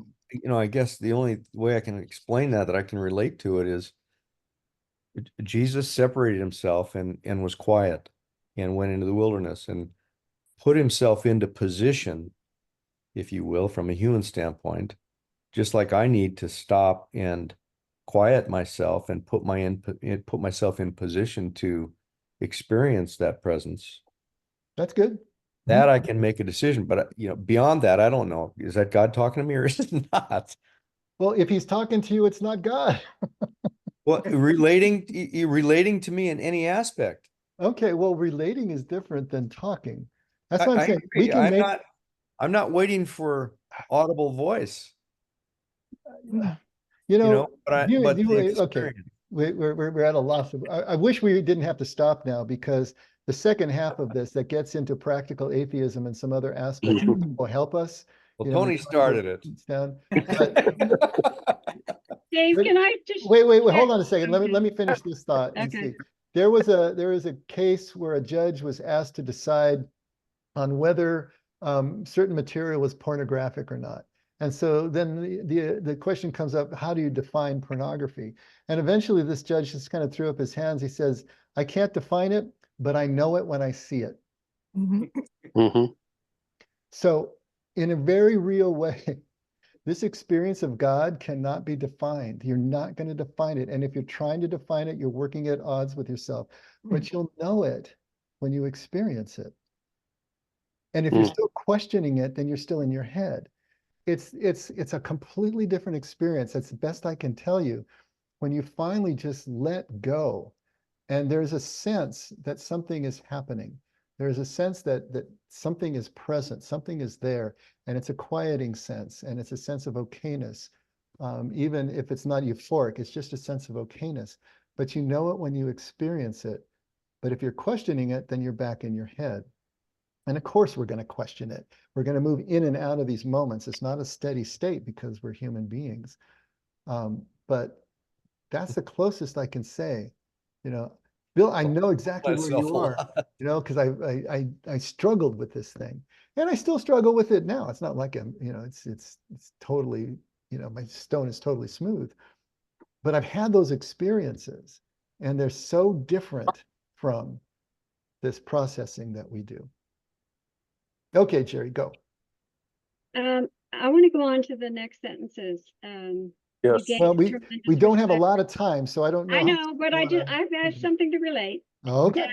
S3: I guess the only way I can explain that I can relate to it is Jesus separated himself and was quiet and went into the wilderness and put himself into position, if you will, from a human standpoint, just like I need to stop and quiet myself and put myself in position to experience that presence.
S1: That's good.
S3: That I can make a decision, but beyond that, I don't know. Is that God talking to me or is it not?
S1: Well, if he's talking to you, it's not God.
S3: Well, relating to me in any aspect.
S1: Okay, well, relating is different than talking. That's what I'm
S3: I
S1: saying.
S3: agree.
S1: We can make,
S3: I'm not waiting for audible voice. But the
S1: okay,
S3: experience.
S1: we're at a loss. I wish we didn't have to stop now because the second half of this that gets into practical atheism and some other aspects will help us.
S3: Well, Tony started it.
S1: Down. But,
S8: Dave, can I just?
S1: wait, hold on a second. Let me finish this thought and
S8: Okay.
S1: see. There was a case where a judge was asked to decide on whether certain material was pornographic or not. And so then the question comes up, how do you define pornography? And eventually this judge just kind of threw up his hands. He says, I can't define it, but I know it when I see it.
S5: Mhm.
S1: So in a very real way, this experience of God cannot be defined. You're not going to define it. And if you're trying to define it, you're working at odds with yourself, but you'll know it when you experience it. And if you're still questioning it, then you're still in your head. It's a completely different experience. That's the best I can tell you. When you finally just let go, and there's a sense that something is happening. There's a sense that something is present, something is there, and it's a quieting sense, and it's a sense of okayness. Even if it's not euphoric, it's just a sense of okayness. But you know it when you experience it. But if you're questioning it, then you're back in your head. And of course, we're going to question it. We're going to move in and out of these moments. It's not a steady state because we're human beings. But that's the closest I can say. Bill, I know exactly where you are, because I struggled with this thing. And I still struggle with it now. It's not like it's totally, my stone is totally smooth. But I've had those experiences, and they're so different from this processing that we do. Okay, Jerry, go.
S8: I want to go on to the next sentences.
S5: Yes.
S1: Well, we don't have a lot of time, so I don't know.
S8: I know, but I've got something to relate.
S1: Okay.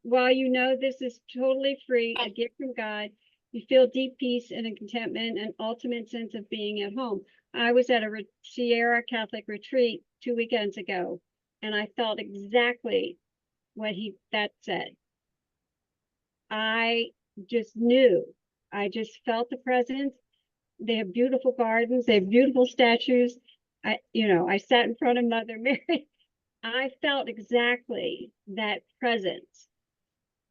S8: While you know this is totally free, a gift from God, you feel deep peace and a contentment and ultimate sense of being at home. I was at a Sierra Catholic retreat 2 weekends ago, and I felt exactly what that said. I just knew. I just felt the presence. They have beautiful gardens. They have beautiful statues. I sat in front of Mother Mary. I felt exactly that presence.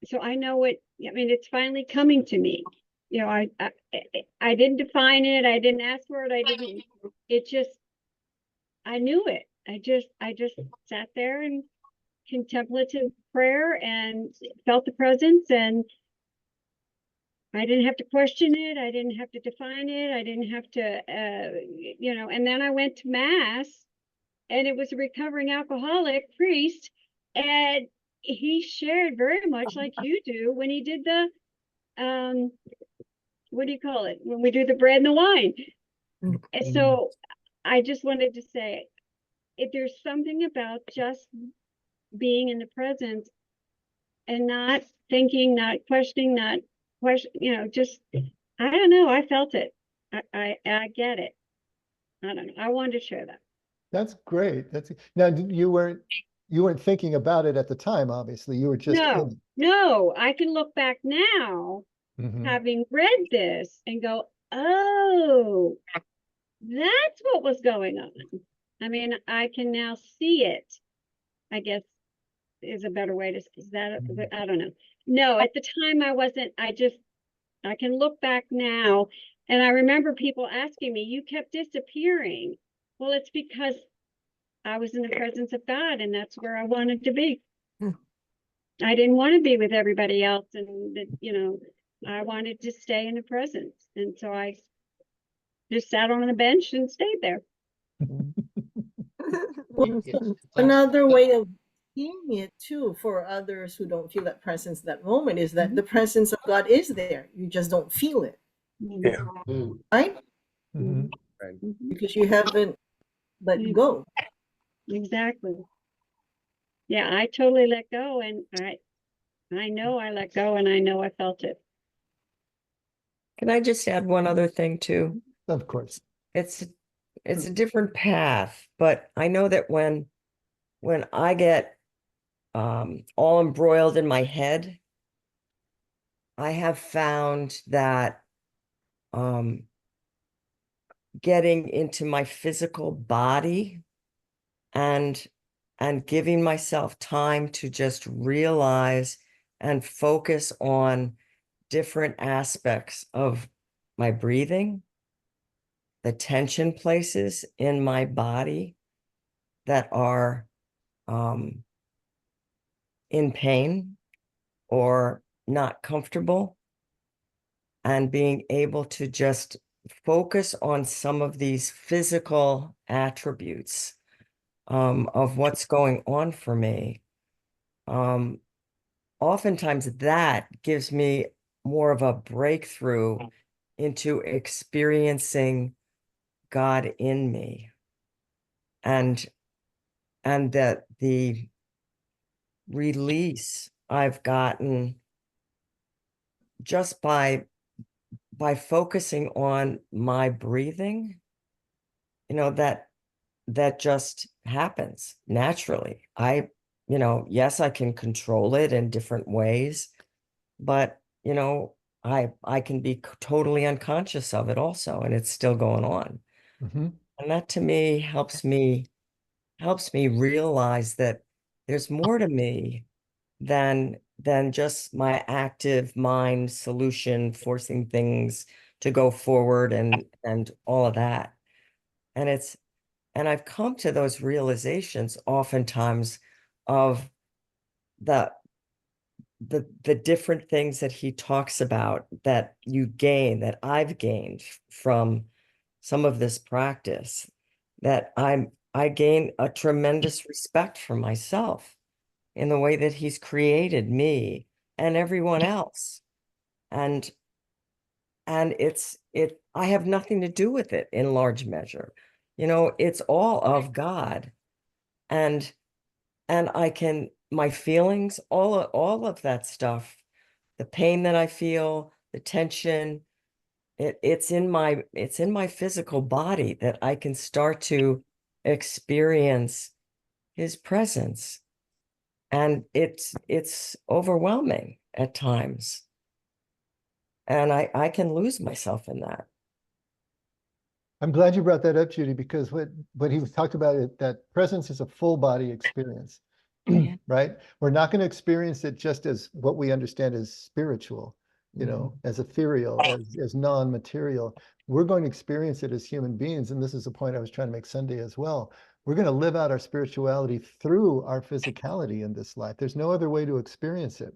S8: So I know it's finally coming to me. I didn't define it. I didn't ask for it. I knew it. I just sat there in contemplative prayer and felt the presence, and I didn't have to question it. I didn't have to define it. I didn't have to, and then I went to mass, and it was a recovering alcoholic priest, and he shared very much like you do when he did the, what do you call it? When we do the bread and the wine. And so I just wanted to say, if there's something about just being in the presence and not thinking, not questioning, just, I don't know. I felt it. I get it. I don't know. I wanted to share that.
S1: That's great. Now you weren't thinking about it at the time, obviously. You were just
S8: no. I can look back now
S1: Mhm.
S8: having read this and go, oh, that's what was going on. I mean, I can now see it, I guess is a better way to, is that, I don't know. No, at the time I wasn't, I can look back now and I remember people asking me, you kept disappearing. Well, it's because I was in the presence of God and that's where I wanted to be. I didn't want to be with everybody else and, I wanted to stay in the presence. And so I just sat on a bench and stayed there.
S4: Well, another way of seeing it too for others who don't feel that presence that moment is that the presence of God is there. You just don't feel it,
S5: Yeah.
S2: Mm.
S4: right?
S1: Mhm.
S4: Because you haven't let go.
S8: Exactly. Yeah, I totally let go and I know I let go and I know I felt it.
S9: Can I just add one other thing too?
S1: Of course.
S9: It's a different path, but I know that when I get all embroiled in my head, I have found that getting into my physical body and giving myself time to just realize and focus on different aspects of my breathing, the tension places in my body that are in pain or not comfortable, and being able to just focus on some of these physical attributes of what's going on for me. Oftentimes that gives me more of a breakthrough into experiencing God in me, and that the release I've gotten just by focusing on my breathing, that just happens naturally. Yes, I can control it in different ways, but I can be totally unconscious of it also, and it's still going on.
S1: Mhm.
S9: And that to me helps me realize that there's more to me than just my active mind solution forcing things to go forward and all of that. And I've come to those realizations oftentimes of the different things that he talks about that you gain, that I've gained from some of this practice, that I gain a tremendous respect for myself in the way that he's created me and everyone else. And I have nothing to do with it in large measure. It's all of God. And my feelings, all of that stuff, the pain that I feel, the tension, it's in my physical body that I can start to experience his presence. And it's overwhelming at times. And I can lose myself in that.
S1: I'm glad you brought that up, Judy, because what he was talked about, that presence is a full body experience,
S9: Yeah.
S1: right? We're not going to experience it just as what we understand as spiritual, as ethereal, as non-material. We're going to experience it as human beings. And this is a point I was trying to make Sunday as well. We're going to live out our spirituality through our physicality in this life. There's no other way to experience it.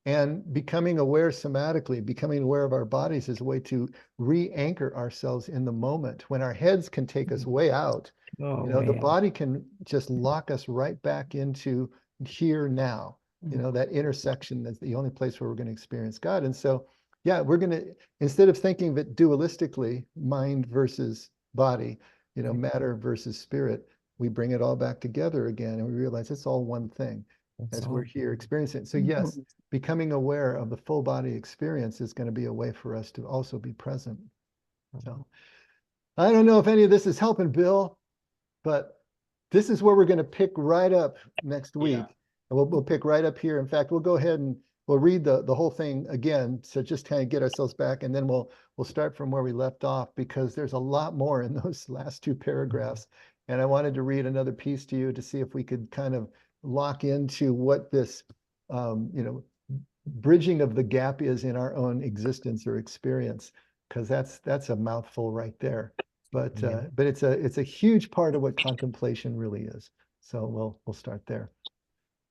S1: And becoming aware somatically, becoming aware of our bodies is a way to re-anchor ourselves in the moment. When our heads can take us way out,
S9: Oh,
S1: the
S9: man.
S1: body can just lock us right back into here now. That intersection is the only place where we're going to experience God. And so, yeah, we're going to, instead of thinking of it dualistically, mind versus body, matter versus spirit, we bring it all back together again, and we realize it's all one thing as we're here experiencing it. So yes, becoming aware of the full body experience is going to be a way for us to also be present. So I don't know if any of this is helping, Bill, but this is where we're going to pick right up next week.
S2: Yeah.
S1: And we'll pick right up here. In fact, we'll go ahead and we'll read the whole thing again. So just kind of get ourselves back, and then we'll start from where we left off, because there's a lot more in those last two paragraphs. And I wanted to read another piece to you to see if we could kind of lock into what this, bridging of the gap is in our own existence or experience, because that's a mouthful right there. But it's a huge part of what contemplation really is. So we'll start there.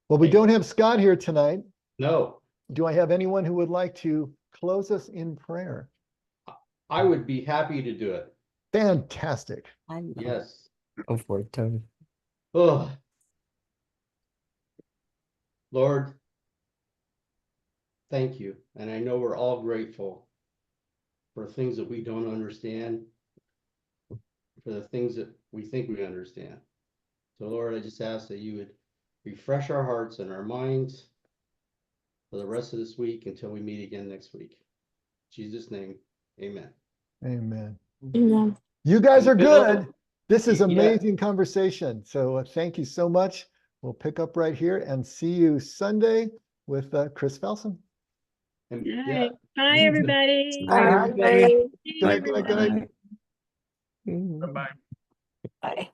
S1: Well, we don't have Scott here tonight.
S2: No,
S1: Do I have anyone who would like to close us in prayer?
S2: I would be happy to do it.
S1: Fantastic.
S2: Yes.
S9: Go for it, Tony.
S2: Oh, Lord, thank you. And I know we're all grateful for things that we don't understand, for the things that we think we understand. So Lord, I just ask that you would refresh our hearts and our minds for the rest of this week until we meet again next week. In Jesus' name, amen.
S1: Amen.
S8: Amen.
S1: You guys are good. This is
S2: Yeah.
S1: amazing conversation. So thank you so much. We'll pick up right here and see you Sunday with Chris Felsen.
S2: And
S8: All
S2: yeah,
S8: right. Bye, everybody.
S1: Bye, everybody.
S7: Bye.
S1: Good night, good night, good night.
S6: Bye-bye.
S7: Bye.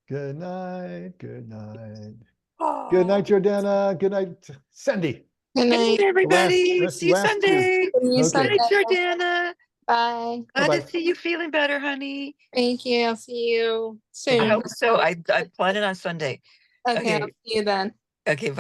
S1: Good night, good night.
S7: Oh.
S1: Good night, Jordana. Good night, Cindy.
S10: Good night.
S7: Everybody.
S1: last-
S7: See you
S1: last two.
S7: Sunday.
S10: See you
S1: Okay.
S7: Good
S10: Sunday.
S7: night, Jordana.
S10: Bye.
S7: Glad
S1: Bye-bye.
S7: to see you feeling better, honey.
S10: Thank you. I'll see you
S7: I
S10: soon.
S7: hope so. I plan it on Sunday.
S10: Okay, I'll
S7: Okay.
S10: see you then.
S7: Okay, bye.